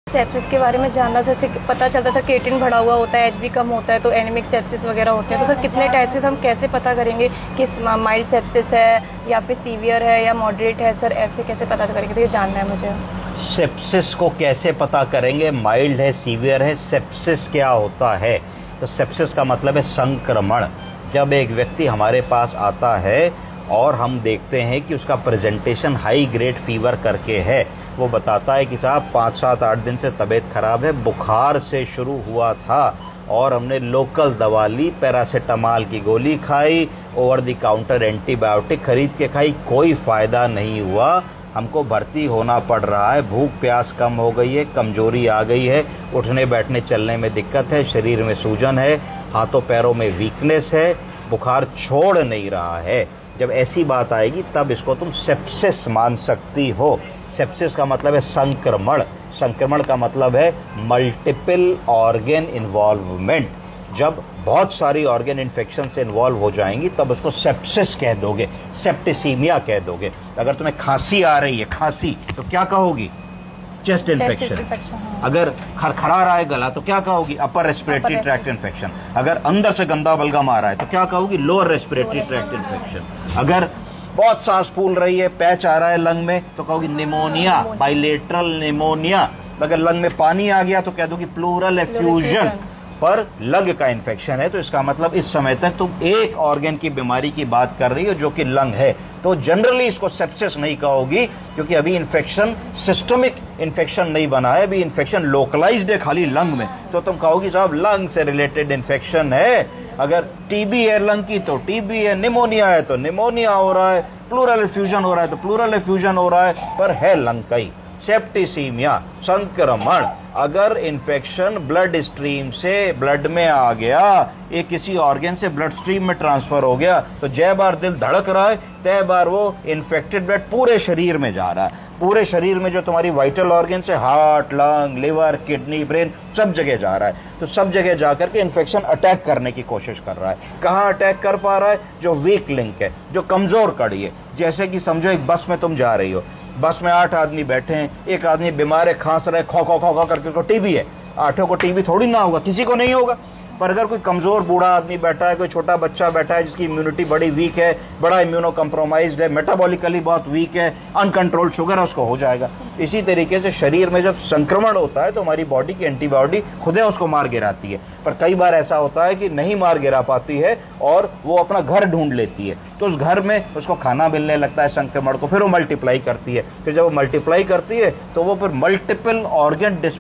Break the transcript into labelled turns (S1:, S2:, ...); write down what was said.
S1: Sepsis के बारे में जानना, जैसे पता चलता था क्रिएटिनिन बढ़ा हुआ होता है, एचबी कम होता है तो एनीमिक सेप्सिस वगैरह होते हैं। तो सर कितने टाइप से हम कैसे पता करेंगे कि माइल्ड सेप्सिस है या फिर सीवियर है या मॉडरेट है? सर ऐसे कैसे पता करेंगे, तो ये जानना है मुझे।
S2: सेप्सिस को कैसे पता करेंगे, माइल्ड है सीवियर है? सेप्सिस क्या होता है? तो सेप्सिस का मतलब है संक्रमण। जब एक व्यक्ति हमारे पास आता है और हम देखते हैं कि उसका प्रेजेंटेशन हाई ग्रेड फीवर करके है, वो बताता है कि साहब 5, 7, 8 दिन से तबीयत खराब है, बुखार से शुरू हुआ था और हमने लोकल दवा ली, पैरासीटामॉल की गोली खाई, ओवर द काउंटर एंटीबायोटिक खरीद के खाई, कोई फ़ायदा नहीं हुआ, हमको भर्ती होना पड़ रहा है, भूख प्यास कम हो गई है, कमजोरी आ गई है, उठने बैठने चलने में दिक्कत है, शरीर में सूजन है, हाथों पैरों में वीकनेस है, बुखार छोड़ नहीं रहा है। जब ऐसी बात आएगी तब इसको तुम सेप्सिस मान सकती हो। सेप्सिस का मतलब है संक्रमण। संक्रमण का मतलब है मल्टीपल ऑर्गन इन्वॉल्वमेंट। जब बहुत सारी ऑर्गन इन्फेक्शन से इन्वॉल्व हो जाएंगी तब उसको सेप्सिस कह दोगे, सेप्टिसीमिया कह दोगे। अगर तुम्हें खांसी आ रही है, खांसी, तो क्या कहोगी? Chest infection. अगर खरखरा रहा है गला तो क्या कहोगी? Upper respiratory tract infection. अगर अंदर से गंदा बलगम आ रहा है तो क्या कहोगी? Lower respiratory tract infection. अगर बहुत सांस फूल रही है, पैच आ रहा है लंग में, तो कहोगी निमोनिया, बाइलेटरल निमोनिया। अगर लंग में पानी आ गया तो कह दोगी प्लूरल एफ्यूजन। पर लंग का इन्फेक्शन है तो इसका मतलब इस समय तक तुम एक ऑर्गन की बीमारी की बात कर रही हो जो कि लंग है, तो जनरली इसको सेप्सिस नहीं कहोगी, क्योंकि अभी इन्फेक्शन सिस्टमिक इन्फेक्शन नहीं बना है, अभी इन्फेक्शन लोकलाइज्ड है खाली लंग में, तो तुम कहोगी साहब लंग से रिलेटेड इन्फेक्शन है। अगर टीबी है लंग की तो टीबी है, निमोनिया है तो निमोनिया हो रहा है, प्लूरल एफ्यूजन हो रहा है तो प्लूरल एफ्यूजन हो रहा है, पर है लंग का ही। सेप्टिसीमिया, संक्रमण। अगर इन्फेक्शन ब्लड स्ट्रीम से ब्लड में आ गया, ये किसी ऑर्गन से ब्लड स्ट्रीम में ट्रांसफर हो गया, तो जय बार दिल धड़क रहा है तय बार वो इन्फेक्टेड ब्लड पूरे शरीर में जा रहा है। पूरे शरीर में जो तुम्हारी वाइटल ऑर्गन है, heart, lung, liver, kidney, brain, सब जगह जा रहा है। तो सब जगह जाकर के इन्फेक्शन अटैक करने की कोशिश कर रहा है। कहाँ अटैक कर पा रहा है? जो वीक लिंक है, जो कमजोर कड़ी है। जैसे कि समझो एक बस में तुम जा रही हो, बस में 8 आदमी बैठे हैं, एक आदमी बीमार है, खांस रहा है, खो खो खो खो करके, उसको टीबी है। 8 को टीबी थोड़ी ना होगा, किसी को नहीं होगा। पर अगर कोई कमजोर बूढ़ा आदमी बैठा है, कोई छोटा बच्चा बैठा है जिसकी इम्यूनिटी बड़ी वीक है, बड़ा इम्यूनो कंप्रोमाइज्ड है, मेटाबॉलिकली बहुत वीक है, अनकंट्रोल्ड शुगर है, उसको हो जाएगा। इसी तरीके से शरीर में जब संक्रमण होता है तो हमारी बॉडी की एंटीबॉडी खुद है उसको मार गिराती है। पर कई बार ऐसा होता है कि नहीं मार गिरा पाती है और वो अपना घर ढूंढ लेती है, तो उस घर में उसको खाना मिलने लगता है संक्रमण को, फिर वो मल्टीप्लाई करती है। फिर जब वो मल्टीप्लाई करती है तो वो फिर मल्टीपल ऑर्गन